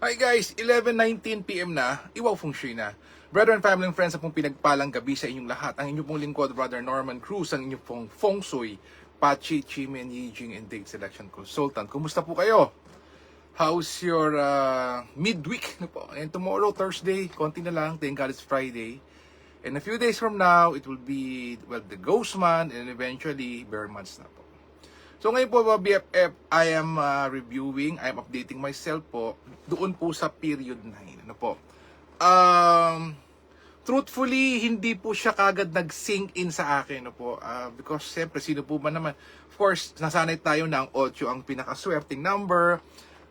Hi guys, 11:19 PM na, Iwaw Feng Shui na. Brother and family and friends, pong pinagpalang gabi sa inyong lahat. Ang inyong pong lingkod, Brother Norman Cruz, ang inyong pong Feng Shui, Pachi, Chimen, Yijing, and Date Selection Consultant. Kumusta po kayo? How's your midweek? And tomorrow, Thursday, konti na lang, thank God it's Friday. And a few days from now, it will be, well, the Ghost Month, and eventually, Bear Months na po. So ngayon po mga BFF, I am reviewing, I am updating myself po doon po sa period 9. Ano po? Truthfully, hindi po siya kagad nag-sink in sa akin. Ano po? Because siyempre, sino po ba naman? Of course, nasanay tayo na ang 8 ang pinakaswerteng number.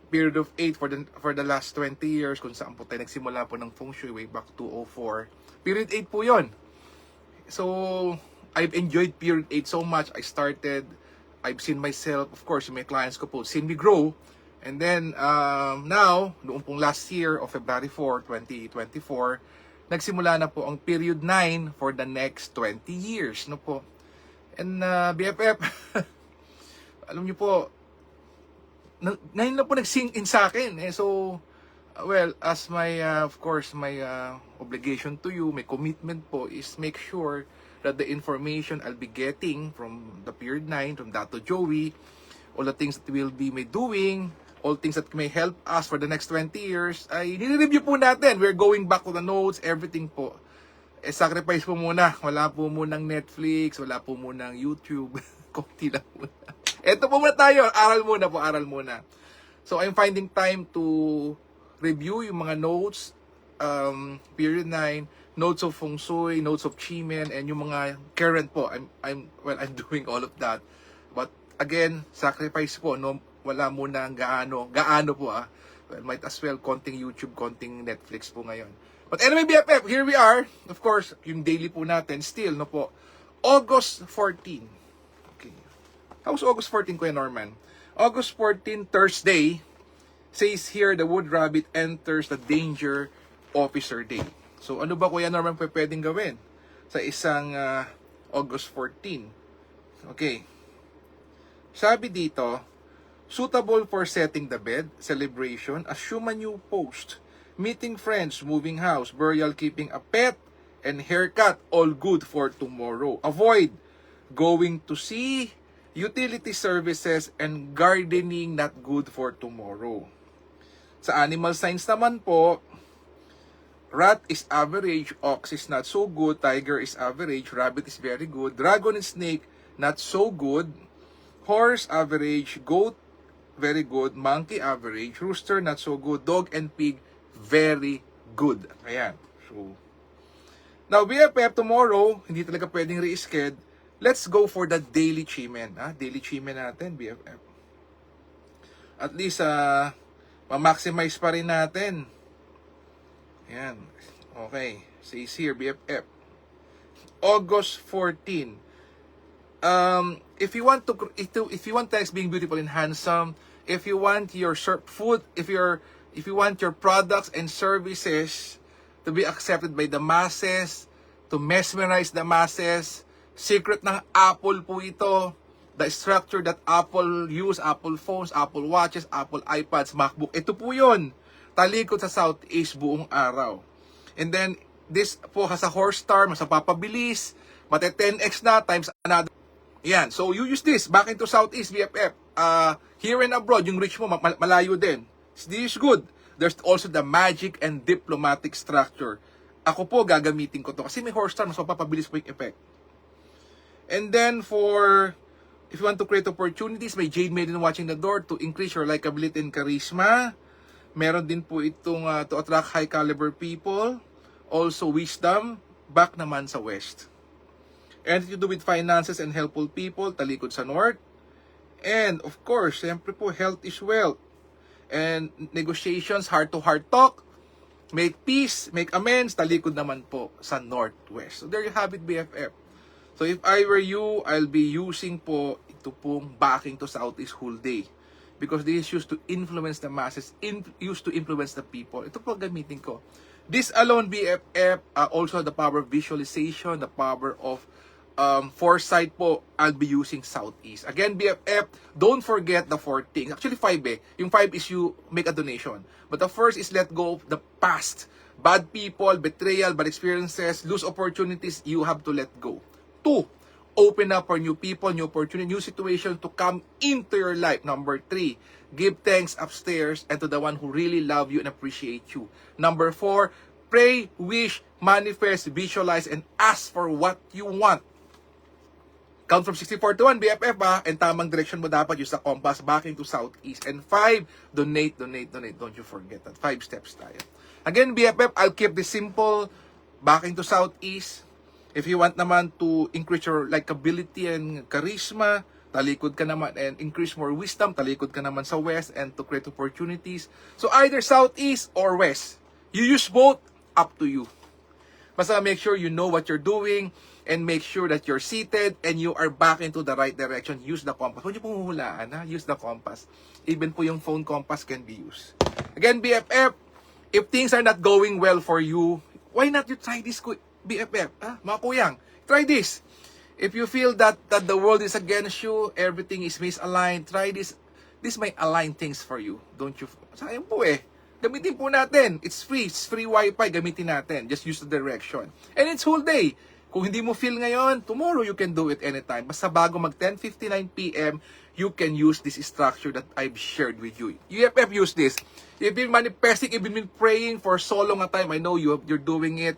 Period of 8 for the last 20 years, kung saan po tayo nagsimula po ng Feng Shui way back 2004. Period 8 po yon. So, I've enjoyed period 8 so much. I've seen myself, of course, yung may clients ko po, seen me grow. And then, now, noong pong last year of February 4, 2024, nagsimula na po ang period 9 for the next 20 years. No po? And BFF, alam niyo po, ngayon na po nag-sink in sa akin. So, well, as my, of course, my obligation to you, my commitment po is make sure that the information I'll be getting from the period 9, from Dato Joey, all the things that we'll be doing, all things that may help us for the next 20 years, ay nire-review po natin. We're going back to the notes, everything po. Sacrifice po muna. Wala po munang Netflix, wala po munang YouTube. Kunti lang muna. Eto po muna tayo. Aral muna. So, I'm finding time to review yung mga notes, period 9, notes of Feng Shui, notes of Chimen, and yung mga current po. I'm doing all of that. But again, sacrifice po, no, wala muna gaano po Well, might as well konting YouTube, konting Netflix po ngayon. But anyway, BFF, here we are. Of course, yung daily po natin, still, no po, August 14. Okay. How's August 14, Kuya Norman? August 14, Thursday, says here, the Wood Rabbit enters the Danger Officer Day. So, ano ba Kuya Norman pwedeng gawin sa isang August 14? Okay. Sabi dito, suitable for setting the bed, celebration, assume a new post, meeting friends, moving house, burial, keeping a pet, and haircut, all good for tomorrow. Avoid going to sea, utility services, and gardening, not good for tomorrow. Sa animal signs naman po, rat is average, ox is not so good, tiger is average, rabbit is very good, dragon and snake not so good, horse average, goat very good, monkey average, rooster not so good, dog and pig very good. Ayan. So, now BFF, tomorrow, hindi talaga pwedeng re-schedule. Let's go for the daily Chimen. Daily Chimen natin, BFF. At least, ma-maximize pa rin natin. Yan. Okay. Says here, BFF. August 14. If you want things being beautiful and handsome, if you want your food, if you want your products and services to be accepted by the masses, to mesmerize the masses, secret ng Apple po ito. The structure that Apple use, Apple phones, Apple watches, Apple iPads, MacBook. Ito po yun. Talikod sa Southeast buong araw. And then, this po has a horse star, mas papabilis, mate 10x na times another. Yan. So, you use this back into Southeast, BFF. Here and abroad, yung reach mo, malayo din. This is good. There's also the magic and diplomatic structure. Ako po, gagamitin ko to. Kasi may horse star, mas papabilis po yung effect. And then, if you want to create opportunities, may Jade Maiden watching the door to increase your likability and charisma. Meron din po itong to attract high caliber people. Also wisdom, back naman sa west. Anything to do with finances and helpful people, talikod sa north. And of course, siyempre po, health is wealth. And negotiations, heart-to-heart talk, make peace, make amends, talikod naman po sa northwest. So there you have it, BFF. So if I were you, I'll be using po ito pong backing to Southeast whole day. Because this is used to influence the masses, used to influence the people. Ito po gamitin ko. This alone, BFF, also the power of visualization, the power of foresight po, I'll be using Southeast. Again, BFF, don't forget the 4 things. Actually, 5 eh. Yung 5 is you make a donation. But the first is let go of the past. Bad people, betrayal, bad experiences, lose opportunities, you have to let go. 2, open up for new people, new opportunity, new situation to come into your life. Number 3, give thanks upstairs and to the one who really love you and appreciate you. Number 4, pray, wish, manifest, visualize, and ask for what you want. Count from 64 to 1, BFF and tamang direction mo dapat use the compass back into Southeast. And 5, donate, donate, donate. Don't you forget that. 5 steps tayo. Again, BFF, I'll keep this simple, back into Southeast. If you want naman to increase your likability and charisma, talikod ka naman and increase more wisdom, talikod ka naman sa West and to create opportunities. So either Southeast or West. You use both, up to you. Basta make sure you know what you're doing and make sure that you're seated and you are back into the right direction. Use the compass. Huwag niyo pong huhulaan, ha? Use the compass. Even po yung phone compass can be used. Again, BFF, if things are not going well for you, why not you try this, BFF? Ha? Mga kuyang, try this. If you feel that the world is against you, everything is misaligned, try this. This might align things for you. Don't you? Sayang po eh. Gamitin po natin. It's free wifi. Gamitin natin. Just use the direction. And it's whole day. Kung hindi mo feel ngayon, tomorrow you can do it anytime. Basta bago mag 10:59 p.m., you can use this structure that I've shared with you. UFF, use this. You've been manifesting, you've been praying for so long a time. I know you're doing it.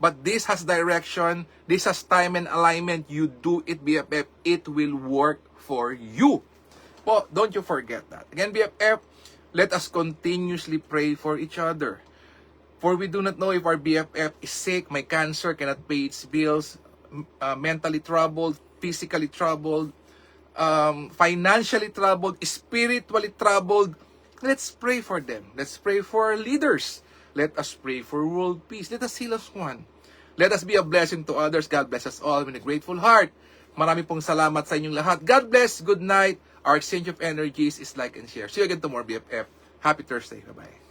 But this has direction. This has time and alignment. You do it, BFF. It will work for you. Po, don't you forget that. Again, BFF, let us continuously pray for each other. For we do not know if our BFF is sick, may cancer, cannot pay its bills, mentally troubled, physically troubled, financially troubled, spiritually troubled. Let's pray for them. Let's pray for our leaders. Let us pray for world peace. Let us heal as one. Let us be a blessing to others. God bless us all with a grateful heart. Marami pong salamat sa inyong lahat. God bless. Good night. Our exchange of energies is like and share. See you again tomorrow, BFF. Happy Thursday. Bye-bye.